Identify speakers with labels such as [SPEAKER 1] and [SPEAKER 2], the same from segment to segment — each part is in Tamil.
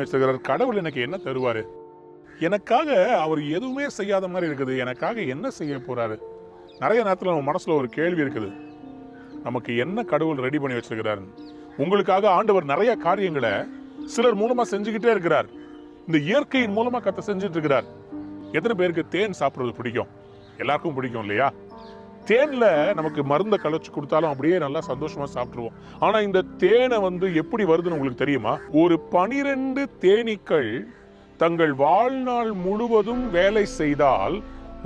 [SPEAKER 1] பண்ணி வச்சிருக்கிறார். கடவுள் எனக்கு என்ன தருவாரு? எனக்காக அவர் எதுவுமே செய்யாத மாதிரி இருக்குது. எனக்காக என்ன செய்ய போறாரு? நிறைய நேரத்தில் நம்ம மனசுல ஒரு கேள்வி இருக்குது, நமக்கு என்ன கடவுள் ரெடி பண்ணி வச்சிருக்கிறாரு? உங்களுக்காக ஆண்டவர் நிறைய காரியங்களை சிலர் மூலமா செஞ்சுக்கிட்டே இருக்கிறார். இந்த இயற்கையின் மூலமா கத்த செஞ்சுட்டு இருக்கிறார். எத்தனை பேருக்கு தேன் சாப்பிடுறது பிடிக்கும்? எல்லாருக்கும் பிடிக்கும் இல்லையா? தேன்ல நமக்கு மருந்தை கலைச்சு கொடுத்தாலும் அப்படியே நல்லா சந்தோஷமா சாப்பிட்டுருவோம். ஆனா இந்த தேனை எப்படி வருதுன்னு உங்களுக்கு தெரியுமா? ஒரு 12 தேனீக்கள் தங்கள் வாழ்நாள் முழுவதும் வேலை செய்தால்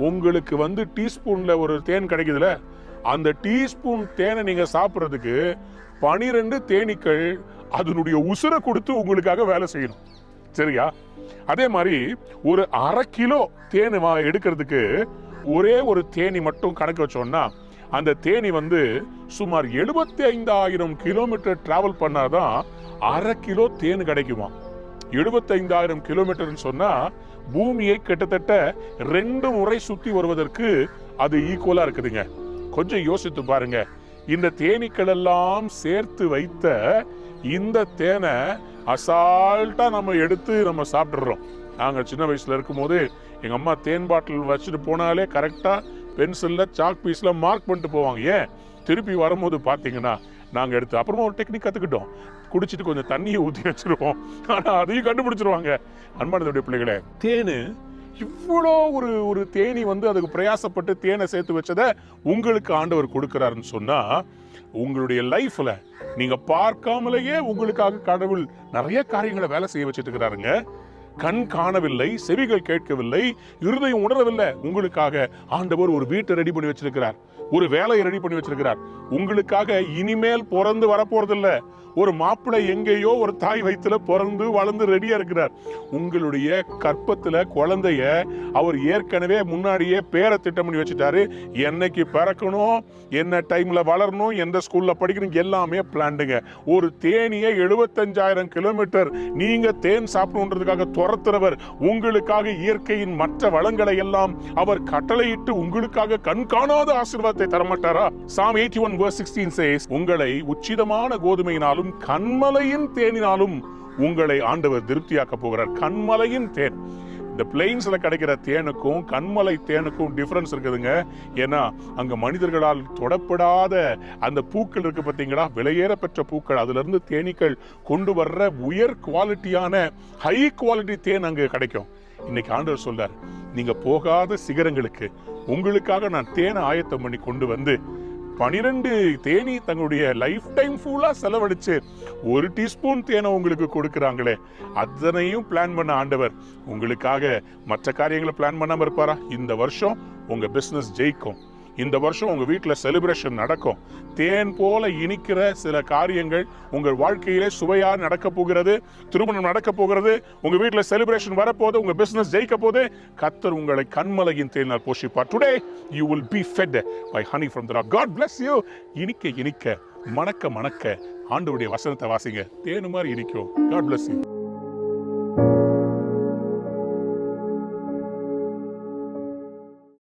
[SPEAKER 1] உங்களுக்கு டீஸ்பூன்ல ஒரு தேன் கிடைக்குதுல, அந்த டீஸ்பூன் தேனை நீங்க சாப்பிட்றதுக்கு 12 தேனீக்கள் அதனுடைய உசுரை கொடுத்து உங்களுக்காக வேலை செய்யணும். சரியா? அதே மாதிரி ஒரு 1/2 கிலோ தேன் எடுக்கிறதுக்கு ஒரே ஒரு தேனி மட்டும் கணக்கு வச்சோம்னா அந்த தேனி சுமார் 75,000 கிலோமீட்டர் டிராவல் பண்ணாதான் 1/2 கிலோ தேன் கிடைக்குமா. 75,000 கிலோமீட்டர் சொன்னா பூமியை கிட்டத்தட்ட 2 முறை சுத்தி வருவதற்கு அது ஈக்குவலா இருக்குதுங்க. கொஞ்சம் யோசித்து பாருங்க. இந்த தேனீக்கள் எல்லாம் சேர்த்து வைத்த இந்த தேனை அசால்ட்டா நம்ம எடுத்து நம்ம சாப்பிட்டுறோம். நாங்க சின்ன வயசுல இருக்கும் போது எங்க அம்மா தேன் பாட்டில் வச்சுட்டு போனாலே கரெக்டா பென்சில்ல சாக் பீஸ்ல மார்க் பண்ணிட்டு போவாங்க. ஏன்? திருப்பி வரும்போது பாத்தீங்கன்னா நாங்க எடுத்து அப்புறமா ஒரு டெக்னிக் கத்துக்கிட்டோம். குடிச்சிட்டு கொஞ்சம் தண்ணியை ஊற்றி வச்சிருவோம். ஆனா அதையும் கண்டுபிடிச்சிருவாங்க. அன்பானதுடைய பிள்ளைகளே, தேனு இவ்வளோ ஒரு தேனி அதுக்கு பிரயாசப்பட்டு தேனை சேர்த்து வச்சதை உங்களுக்கு ஆண்டவர் கொடுக்கிறாருன்னு சொன்னா, உங்களுடைய லைஃப்ல நீங்க பார்க்காமலேயே உங்களுக்காக கடவுள் நிறைய காரியங்களை வேலை செய்ய வச்சுட்டு இருக்கிறாருங்க. கண் காணவில்லை, செவிகள் கேட்கவில்லை, இருதயம் உணரவில்லை. உங்களுக்காக ஆண்டவர் ஒரு வீட்டை ரெடி பண்ணி வச்சிருக்கிறார், ஒரு வேலையை ரெடி பண்ணி வச்சிருக்கிறார். உங்களுக்காக இனிமேல் பிறந்து வரப்போறதில்ல. ஒரு மாப்பிள்ளை எங்கேயோ ஒரு தாய் வயிற்றுல பிறந்து வளர்ந்து ரெடியா இருக்கிறார். உங்களுடைய கற்பத்துல குழந்தைய அவர் ஏற்கனவே முன்னாடியே பேரை திட்டம் பண்ணி வச்சுட்டாரு. என்னைக்கு பிறக்கணும், என்ன டைம்ல வளரணும், எந்த ஸ்கூல்ல படிக்கணும், எல்லாமே பிளான்டுங்க. ஒரு தேனியை 75,000 கிலோமீட்டர் நீங்க தேன் சாப்பிடணுன்றதுக்காக துரத்துறவர் உங்களுக்காக இயற்கையின் மற்ற வளங்களை எல்லாம் அவர் கட்டளையிட்டு உங்களுக்காக கண் காணாத ஆசீர்வாதத்தை தரமாட்டாரா? Psalm 81:16 says, உங்களை உச்சிதமான கோதுமையினாலும் கண்மலையின் தேனினாலும் உங்களை ஆண்டவர் திருப்தியாக்க போகிறார். கண்மலையின் தேன். இந்த பிளெயின்ஸ்ல கிடைக்கிற தேனுக்கும் கண்மலை தேனுக்கும் டிஃபரன்ஸ் இருக்குதுங்க. ஏன்னா அங்க மனிதர்களால் தொடப்படாத அந்த பூக்கள் இருக்கு பார்த்தீங்களா, விலையேற பெற்ற பூக்கள். அதுல இருந்து தேனீக்கள் கொண்டு வர்ற உயர் குவாலிட்டியான ஹை குவாலிட்டி தேன் அங்க கிடைக்கும். இன்னைக்கு ஆண்டவர் சொல்றார், நீங்க போகாத சிகரங்களுக்கு உங்களுக்காக நான் தேனை ஆயத்தம் பண்ணி கொண்டு 12 தேனி தங்களுடைய லைஃப் டைம் ஃபுல்லா செலவழிச்சு 1 டீஸ்பூன் தேனை உங்களுக்கு கொடுக்கிறாங்களே, அதனையும் பிளான் பண்ண ஆண்டவர் உங்களுக்காக மற்ற காரியங்களை பிளான் பண்ணாம இருப்பாரா? இந்த வருஷம் உங்க பிசினஸ் ஜெயிக்கும். இந்த வருஷம் உங்க வீட்டுல செலிப்ரேஷன் நடக்கும். தேன் போல இனிக்கிற சில காரியங்கள் உங்கள் வாழ்க்கையிலே சுவையா நடக்க போகிறது. திருமணம் நடக்க போகிறது. உங்க வீட்டுல செலிப்ரேஷன் வரப்போது. உங்க பிசினஸ் ஜெயிக்க போது. கர்த்தர் உங்களை கண்மலையின் தேனால் போஷிப்பார். Today you will be fed by honey from the rock. God bless you. இனிக்க இனிக்க மணக்க மணக்க ஆண்டவருடைய வசனத்தை வாசிங்க. தேனு மாதிரி இனிக்கும். God bless you.